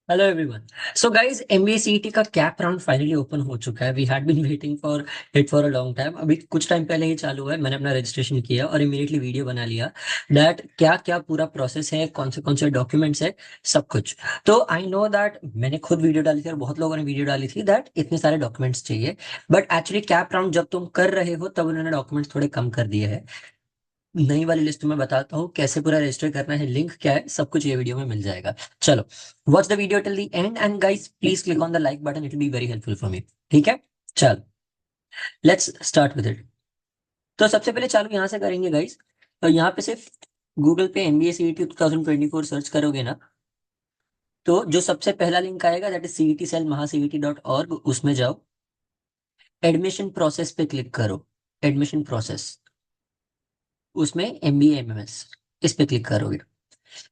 Hello everyone. So guys, MBA CET का cap round finally open हो चुका है। We had been waiting for it for a long time. अभी कुछ time पहले ही चालू हुआ है। मैंने अपना रजिस्ट्रेशन किया और इमीडिएटली वीडियो बना लिया दैट क्या क्या पूरा प्रोसेस है, कौन से डॉक्यूमेंट्स है, सब कुछ। तो आई नो दैट मैंने खुद वीडियो डाली थी और बहुत लोगों ने वीडियो डाली थी दैट इतने सारे डॉक्यूमेंट्स चाहिए। बट एक्चुअली कैप राउंड जब तुम कर रहे हो तब उन्होंने डॉक्यूमेंट्स थोड़े कम कर दिए हैं। नई वाली लिस्ट में बताता हूँ कैसे पूरा रजिस्टर करना है, लिंक क्या है, सब कुछ ये वीडियो में मिल जाएगा। चलो, watch the video till the end and guys please click on the like button, it will be very helpful for मी। ठीक है, चलो लेट्स स्टार्ट विद इट। तो सबसे पहले चालू यहाँ से करेंगे गाइस। तो यहाँ पे सिर्फ गूगल पे एमबीए सीईटी 2024 सर्च करोगे ना, तो जो सबसे पहला लिंक आएगा दैट इज सीईटी सेल महासीईटी.org, उसमें जाओ। एडमिशन प्रोसेस पे क्लिक करो। एडमिशन प्रोसेस, उसमें एमबीए एमएमएस, इस पे क्लिक करोगे।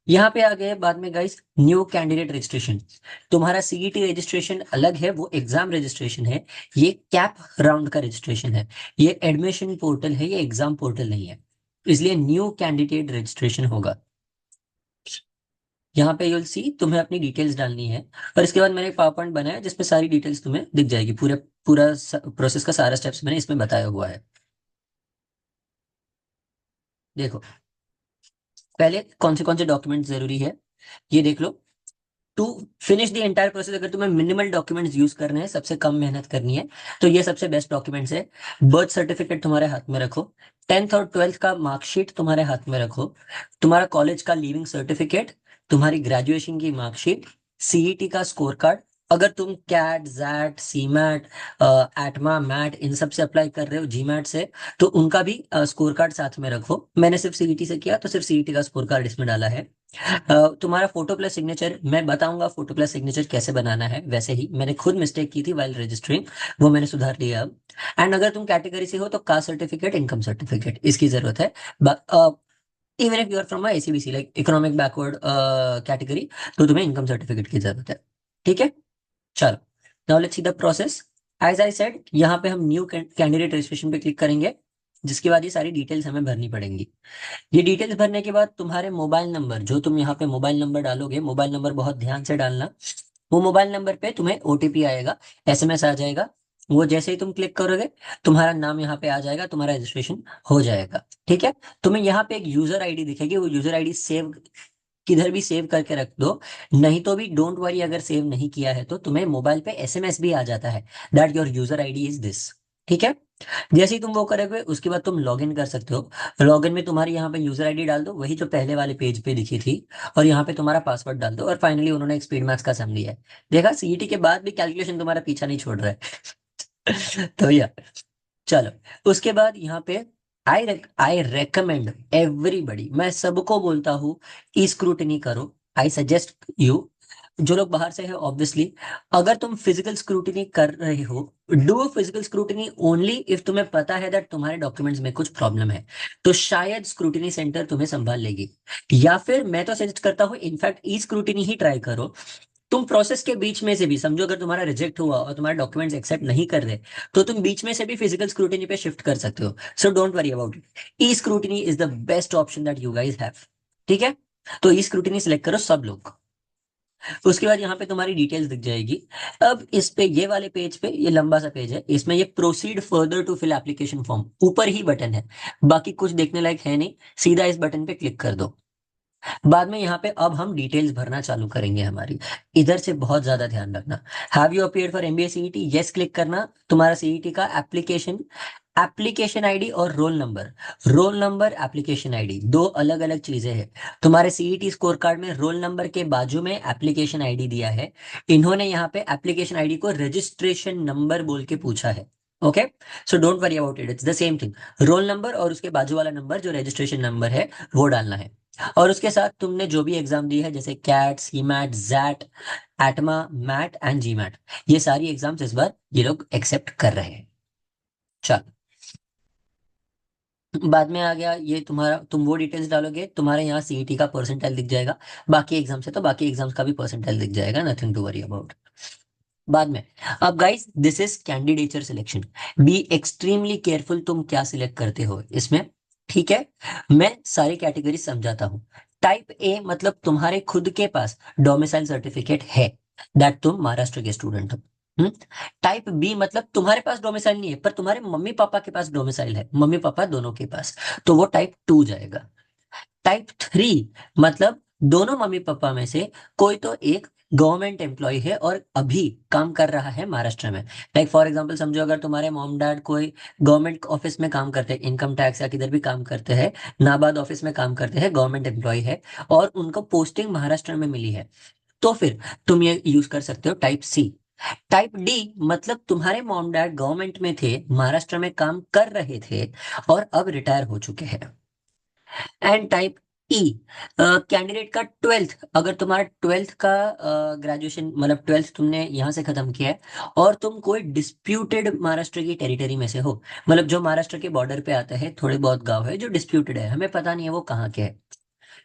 यहाँ पे आ गए बाद में गाइस न्यू कैंडिडेट रजिस्ट्रेशन। तुम्हारा सीईटी रजिस्ट्रेशन अलग है, वो एग्जाम रजिस्ट्रेशन है। ये कैप राउंड का रजिस्ट्रेशन है। ये एडमिशन पोर्टल है, ये एग्जाम पोर्टल नहीं है। इसलिए न्यू कैंडिडेट रजिस्ट्रेशन होगा। यहाँ पे यूल सी तुम्हें अपनी डिटेल्स डालनी है। और इसके बाद मैंने एक पावर पॉइंट बनाया जिसपे सारी डिटेल्स तुम्हें दिख जाएगी। पूरा पूरा प्रोसेस का सारा स्टेप्स मैंने इसमें बताया हुआ है। देखो, पहले कौन से डॉक्यूमेंट जरूरी है ये देख लो। To finish the entire process, अगर तुम्हें मिनिमल डॉक्यूमेंट्स यूज करने हैं, सबसे कम मेहनत करनी है, तो ये सबसे बेस्ट डॉक्यूमेंट्स है। बर्थ सर्टिफिकेट तुम्हारे हाथ में रखो। 10th और 12th का मार्कशीट तुम्हारे हाथ में रखो। तुम्हारा कॉलेज का लीविंग सर्टिफिकेट, तुम्हारी ग्रेजुएशन की मार्कशीट, सीईटी का स्कोर कार्ड। अगर तुम कैट जैट सीमैट एटमा मैट इन सब से अप्लाई कर रहे हो, जीमैट से, तो उनका भी स्कोर कार्ड साथ में रखो। मैंने सिर्फ सीईटी से किया तो सिर्फ सीईटी का स्कोर कार्ड इसमें डाला है। तुम्हारा फोटो प्लस सिग्नेचर, मैं बताऊंगा फोटो प्लस सिग्नेचर कैसे बनाना है। वैसे ही मैंने खुद मिस्टेक की थी वाइल रजिस्टरिंग, वो मैंने सुधार लिया अब। एंड अगर तुम कैटेगरी से हो तो कास्ट सर्टिफिकेट, इनकम सर्टिफिकेट इसकी जरूरत है। Even if you are from SEBC like economic backward category, तो तुम्हें इनकम सर्टिफिकेट की जरूरत है। ठीक है, चलो now let's see the process. As I said, यहाँ पे हम न्यू कैंडिडेट रजिस्ट्रेशन पे क्लिक करेंगे, जिसके बाद ये सारी डिटेल्स हमें भरनी पड़ेंगी। ये डिटेल्स भरने के बाद तुम्हारे मोबाइल नंबर, जो तुम यहाँ पे मोबाइल नंबर डालोगे, मोबाइल नंबर बहुत ध्यान से डालना। वो मोबाइल नंबर पे तुम्हें ओटीपी आएगा, एसएमएस आ जाएगा। वो जैसे ही तुम क्लिक करोगे, तुम्हारा नाम यहाँ पे आ जाएगा, तुम्हारा रजिस्ट्रेशन हो जाएगा। ठीक है, तुम्हें यहाँ पे एक यूजर आईडी दिखेगी, वो यूजर आईडी सेव, किधर भी सेव करके रख दो। नहीं तो भी डोंट वरी, अगर सेव नहीं किया है तो तुम्हें मोबाइल पे एसएमएस भी आ जाता है that your user ID is this. ठीक है, जैसे ही तुम वो करोगे उसके बाद तुम लॉग इन कर सकते हो। लॉग इन में तुम्हारी यहाँ पे यूजर आईडी डाल दो, वही जो पहले वाले पेज पे दिखी थी। और यहाँ पे तुम्हारा पासवर्ड डाल दो, और फाइनली उन्होंने एक स्पीड मैथ्स का सम दिया है। देखा, सीईटी के बाद भी कैलकुलेशन तुम्हारा पीछा नहीं छोड़ रहा है। तो यार, चलो उसके बाद यहाँ पे आई रेकमेंड एवरीबडी, मैं सबको बोलता हूँ, ई स्क्रूटनी करो। आई सजेस्ट यू, जो लोग बाहर से है ऑब्वियसली, अगर तुम फिजिकल स्क्रूटनी कर रहे हो, do physical scrutiny only if तुम्हें पता है दैट तुम्हारे डॉक्यूमेंट्स में कुछ प्रॉब्लम है, तो शायद स्क्रूटनी सेंटर तुम्हें संभाल लेगी। या फिर मैं तो सजेस्ट करता हूँ इनफैक्ट ई स्क्रूटनी ही ट्राई करो। तुम प्रोसेस के बीच में से भी समझो, अगर तुम्हारा रिजेक्ट हुआ और तुम्हारे डॉक्यूमेंट्स एक्सेप्ट नहीं कर रहे, तो तुम बीच में से भी फिजिकल स्क्रूटिनी पे शिफ्ट कर सकते हो। So don't worry about it. E scrutiny is the best option that you guys have. ठीक है, तो ई स्क्रूटिनी सिलेक्ट करो सब लोग। उसके बाद यहाँ पे तुम्हारी डिटेल्स दिख जाएगी। अब इस पे, ये वाले पेज पे, ये लंबा सा पेज है, इसमें ये proceed further to fill application form ऊपर ही बटन है, बाकी कुछ देखने लायक है नहीं। सीधा इस बटन पे क्लिक कर दो। बाद में यहाँ पे अब हम डिटेल्स भरना चालू करेंगे हमारी। इधर से बहुत ज्यादा ध्यान रखना। Have you appeared for MBA CET, yes click करना। तुम्हारा सीईटी का एप्लीकेशन, एप्लीकेशन आईडी और roll number. Roll number, application ID दो अलग अलग चीजें हैं। तुम्हारे सीईटी स्कोर कार्ड में रोल नंबर के बाजू में एप्लीकेशन आईडी दिया है। इन्होंने यहाँ पे एप्लीकेशन आईडी को रजिस्ट्रेशन नंबर बोल के पूछा है। Okay, so don't worry about it, it's the same thing. Roll number और उसके बाजू वाला नंबर जो रजिस्ट्रेशन नंबर है, वो डालना है। और उसके साथ तुमने जो भी एग्जाम दी है, जैसे CAT, CMAT, XAT, ATMA, MAT and GMAT, ये सारी एग्जाम्स इस बार ये लोग एक्सेप्ट कर रहे हैं। चलो, बाद में आ गया ये तुम्हारा, तुम वो डिटेल्स डालोगे, तुम्हारे यहाँ सीईटी का परसेंटाइल दिख जाएगा। बाकी एग्जाम से तो बाकी एग्जाम्स का भी परसेंटाइल दिख जाएगा, नथिंग टू वरी अबाउट। बाद में, अब guys this is candidature selection. Be extremely careful तुम क्या सिलेक्ट करते हो इसमें। ठीक है, मैं सारी कैटेगरी समझाता हूँ। टाइप ए मतलब तुम्हारे खुद के पास डोमिसाइल सर्टिफिकेट है। दैट तुम महाराष्ट्र के स्टूडेंट हो। टाइप बी मतलब तुम्हारे पास डोमिसाइल नहीं है पर तुम्हारे मम्मी पापा के पास डोमिसाइल है, मम्मी पापा दोनों के पास, तो वो टाइप टू जाएगा। टाइप थ्री मतलब दोनों मम्मी पापा में से कोई तो एक गवर्नमेंट एम्प्लॉय है और अभी काम कर रहा है महाराष्ट्र में। लाइक फॉर एग्जांपल समझो, अगर तुम्हारे मॉम डैड कोई गवर्नमेंट ऑफिस में काम करते हैं, इनकम टैक्स या किधर भी काम करते हैं, नाबार्ड ऑफिस में काम करते हैं, गवर्नमेंट एम्प्लॉय है और उनको पोस्टिंग महाराष्ट्र में मिली है, तो फिर तुम ये यूज कर सकते हो टाइप सी। टाइप डी मतलब तुम्हारे मॉम डैड गवर्नमेंट में थे, महाराष्ट्र में काम कर रहे थे और अब रिटायर हो चुके हैं। एंड टाइप ई, कैंडिडेट का ट्वेल्थ, अगर तुम्हारा ट्वेल्थ का ग्रेजुएशन मतलब ट्वेल्थ तुमने यहाँ से खत्म किया है और तुम कोई डिस्प्यूटेड महाराष्ट्र की टेरिटरी में से हो, मतलब जो महाराष्ट्र के बॉर्डर पे आता है, थोड़े बहुत गांव है जो डिस्प्यूटेड है, हमें पता नहीं है वो कहाँ के है।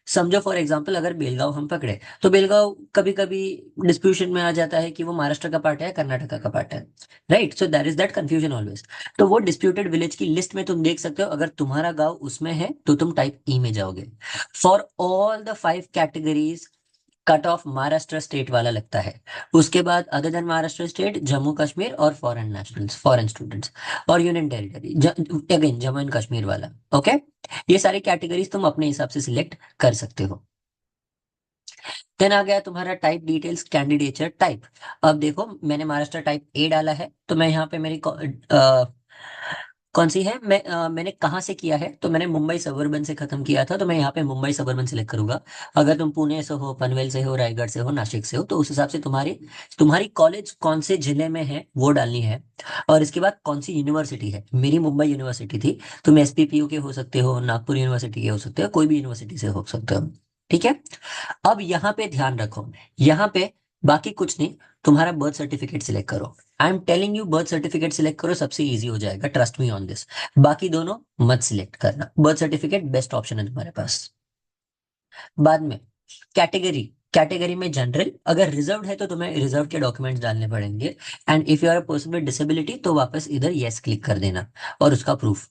समझो फॉर एग्जांपल अगर बेलगांव हम पकड़े, तो बेलगांव कभी कभी डिस्प्यूशन में आ जाता है कि वो महाराष्ट्र का पार्ट है या कर्नाटका का पार्ट है, right? So that is that confusion always. तो वो डिस्प्यूटेड विलेज की लिस्ट में तुम देख सकते हो, अगर तुम्हारा गांव उसमें है तो तुम टाइप ई में जाओगे। For all the 5 categories cut off Maharashtra state वाला लगता है। उसके बाद other than Maharashtra state, Jammu Kashmir और फॉरेन नेशनल्स, फॉरेन स्टूडेंट्स और union territory, again Jammu and Kashmir वाला। ओके, ये सारी कैटेगरीज तुम अपने हिसाब से सिलेक्ट कर सकते हो। देन आ गया तुम्हारा टाइप डिटेल्स, कैंडिडेचर टाइप। अब देखो मैंने महाराष्ट्र टाइप ए डाला है, तो मैं यहाँ पे मेरी कौन सी है, मैंने कहाँ से किया है, तो मैंने मुंबई सबअर्बन से खत्म किया था, तो मैं यहाँ पे मुंबई सबअर्बन सिलेक्ट करूंगा। अगर तुम पुणे से हो, पनवेल से हो, रायगढ़ से हो, नासिक से हो, तो उस हिसाब से तुम्हारी तुम्हारी कॉलेज कौन से जिले में है वो डालनी है। और इसके बाद कौन सी यूनिवर्सिटी है, मेरी मुंबई यूनिवर्सिटी थी, तुम एसपीपीयू के हो सकते हो, नागपुर यूनिवर्सिटी के हो सकते हो, कोई भी यूनिवर्सिटी से हो सकते हो। ठीक है। अब यहाँ पे ध्यान रखो, यहाँ पे बाकी कुछ नहीं, तुम्हारा बर्थ सर्टिफिकेट सिलेक्ट करो। I am telling you, birth certificate select करो, सबसे इजी हो जाएगा, ट्रस्ट मी ऑन दिस। बाकी दोनों मत सिलेक्ट करना, बर्थ सर्टिफिकेट बेस्ट ऑप्शन है तुम्हारे पास। बाद में कैटेगरी, कैटेगरी में जनरल, अगर रिजर्व है तो तुम्हें रिजर्व के डॉक्यूमेंट्स डालने पड़ेंगे। And if you are a person with disability तो वापस इधर यस क्लिक कर देना और उसका प्रूफ।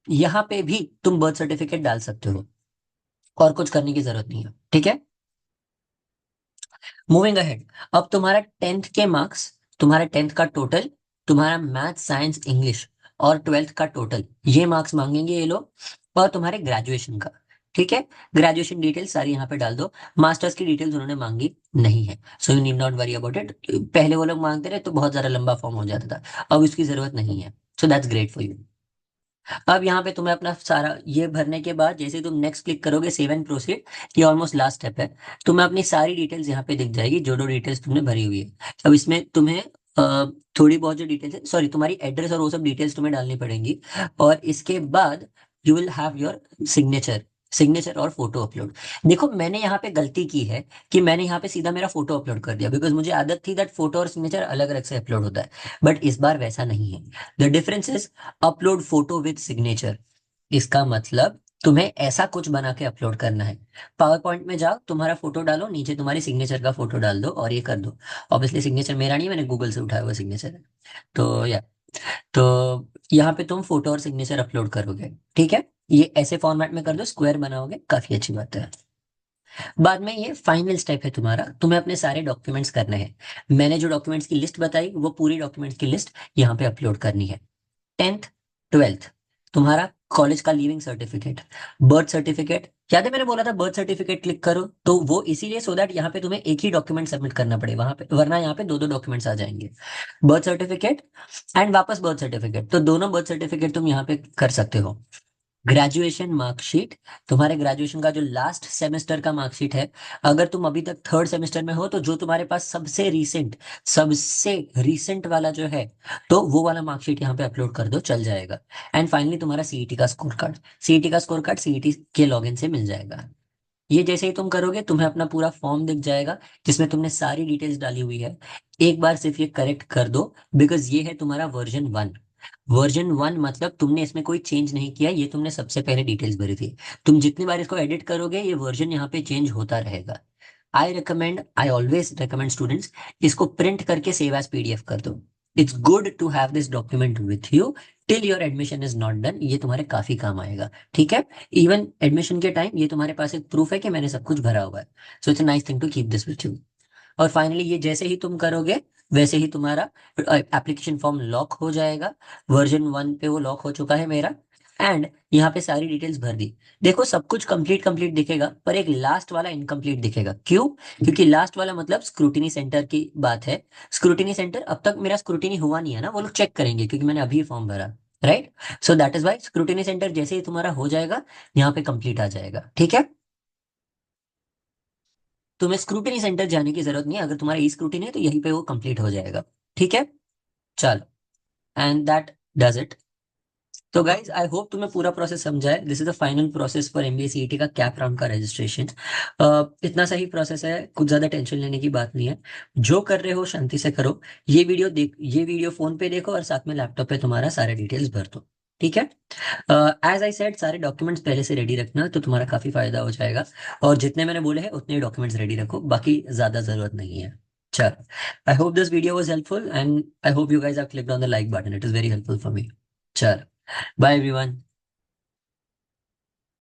यहाँ पे भी तुम बर्थ सर्टिफिकेट डाल सकते हो और कुछ करने की जरूरत नहीं है। ठीक है, मूविंग अहेड। अब तुम्हारा टेंथ के मार्क्स, तुम्हारा टेंथ का टोटल, तुम्हारा मैथ साइंस इंग्लिश और ट्वेल्थ का टोटल, ये मार्क्स मांगेंगे ये लोग, और तुम्हारे ग्रेजुएशन का। ठीक है, ग्रेजुएशन डिटेल्स सारी यहाँ पे डाल दो। मास्टर्स की डिटेल्स उन्होंने मांगी नहीं है, so you need not worry about it. पहले वो लोग मांगते रहे तो बहुत ज्यादा लंबा फॉर्म हो जाता था, अब इसकी जरूरत नहीं है, so that's great for you. अब यहाँ पे तुम्हें अपना सारा ये भरने के बाद जैसे तुम नेक्स्ट क्लिक करोगे, सेव एंड प्रोसीड, ये ऑलमोस्ट लास्ट स्टेप है। तुम्हें अपनी सारी डिटेल्स यहाँ पे दिख जाएगी, जो जो डिटेल्स तुमने भरी हुई है। अब इसमें तुम्हें थोड़ी बहुत जो डिटेल्स है, सॉरी तुम्हारी एड्रेस और वो सब डिटेल्स तुम्हें डालनी पड़ेंगी। और इसके बाद you will have your signature, signature और फोटो अपलोड। देखो मैंने यहाँ पे गलती की है कि मैंने यहाँ पे सीधा मेरा फोटो अपलोड कर दिया, बिकॉज मुझे आदत थी दैट फोटो और सिग्नेचर अलग अलग से अपलोड होता है, बट इस बार वैसा नहीं है। The difference is upload photo with signature. इसका मतलब तुम्हें ऐसा कुछ बना के अपलोड करना है। पावर पॉइंट में जाओ, तुम्हारा फोटो डालो, नीचे तुम्हारी सिग्नेचर का फोटो डाल दो और ये कर दो। ऑब्वियसली सिग्नेचर मेरा नहीं है, मैंने गूगल से उठाया हुआ सिग्नेचर है। तो या तो यहाँ पे तुम फोटो और सिग्नेचर अपलोड करोगे। ठीक है, ये ऐसे फॉर्मेट में कर दो, स्क्वायर बनाओगे, काफी अच्छी बात है। बाद में ये फाइनल स्टेप है तुम्हारा, तुम्हें अपने सारे डॉक्यूमेंट्स करने हैं। मैंने जो डॉक्यूमेंट्स की लिस्ट बताई वो पूरी डॉक्यूमेंट्स की लिस्ट यहाँ पे अपलोड करनी है। टेंथ, ट्वेल्थ, तुम्हारा कॉलेज का लीविंग सर्टिफिकेट, बर्थ सर्टिफिकेट, याद है मैंने बोला था बर्थ सर्टिफिकेट क्लिक करो, तो वो इसीलिए सो दैट यहाँ पे तुम्हें एक ही डॉक्यूमेंट सबमिट करना पड़े वहां पे, वरना यहाँ पे दो दो डॉक्यूमेंट्स आ जाएंगे। बर्थ सर्टिफिकेट एंड वापस बर्थ सर्टिफिकेट, तो दोनों बर्थ सर्टिफिकेट तुम यहाँ पे कर सकते हो। ग्रेजुएशन मार्कशीट, तुम्हारे ग्रेजुएशन का जो लास्ट सेमेस्टर का मार्कशीट है, अगर तुम अभी तक थर्ड सेमेस्टर में हो तो जो तुम्हारे पास सबसे रीसेंट वाला जो है, तो वो वाला मार्कशीट यहाँ पे अपलोड कर दो, चल जाएगा। एंड फाइनली तुम्हारा सीईटी का स्कोर कार्ड, सीईटी का स्कोर कार्ड सीईटी के लॉगिन से मिल जाएगा। ये जैसे ही तुम करोगे तुम्हें अपना पूरा फॉर्म दिख जाएगा जिसमें तुमने सारी डिटेल्स डाली हुई है। एक बार सिर्फ ये करेक्ट कर दो, बिकॉज ये है तुम्हारा वर्जन 1। वर्जन 1 मतलब तुमने इसमें कोई चेंज नहीं किया, ये तुमने सबसे पहले डिटेल्स भरी थी। तुम जितनी बार इसको एडिट करोगे ये वर्जन यहाँ पे चेंज होता रहेगा। आई ऑलवेज रिकमेंड स्टूडेंट्स, इसको प्रिंट करके सेव एज पीडीएफ कर दो। It's good to have this document with you till your admission is not done, ये तुम्हारे काफी काम आएगा। ठीक है, इवन एडमिशन के टाइम ये तुम्हारे पास एक प्रूफ है कि मैंने सब कुछ भरा हुआ है। So it's a nice thing to keep this with you. और फाइनली ये जैसे ही तुम करोगे वैसे ही तुम्हारा एप्लीकेशन फॉर्म लॉक हो जाएगा। वर्जन 1 पे वो लॉक हो चुका है मेरा। एंड यहाँ पे सारी डिटेल्स भर दी। देखो सब कुछ कंप्लीट कंप्लीट दिखेगा, पर एक लास्ट वाला इनकम्प्लीट दिखेगा। क्यों? क्योंकि लास्ट वाला मतलब स्क्रूटिनी सेंटर की बात है। स्क्रूटिनी सेंटर, अब तक मेरा स्क्रूटिनी हुआ नहीं है ना, वो लोग चेक करेंगे क्योंकि मैंने अभी फॉर्म भरा। Right. So that is why scrutiny centre जैसे ही तुम्हारा हो जाएगा, यहाँ पे कंप्लीट आ जाएगा। ठीक है। तुम्हें स्क्रूटिनी सेंटर जाने की जरूरत नहीं है, अगर तुम्हारा ई स्क्रूटिनी है तो यहीं पे वो कंप्लीट हो जाएगा। ठीक है। चलो। And that does it. तो गाइज आई होप तुम्हें पूरा प्रोसेस समझा है। This is the final process for MBA CET का कैप राउंड का रजिस्ट्रेशन। इतना सही प्रोसेस है, कुछ ज्यादा टेंशन लेने की बात नहीं है। जो कर रहे हो शांति से करो। ये वीडियो फोन पे देखो और साथ में लैपटॉप पे तुम्हारा सारे डिटेल्स भर दो। ठीक है। एज आई सेड, सारे डॉक्यूमेंट्स पहले से रेडी रखना तो तुम्हारा काफी फायदा हो जाएगा। और जितने मैंने बोले हैं उतने डॉक्यूमेंट्स रेडी रखो, बाकी ज्यादा जरूरत नहीं है। चलो। I hope this video was helpful and I hope you guys have clicked on the like button, it is very helpful for me. चलो। Bye everyone.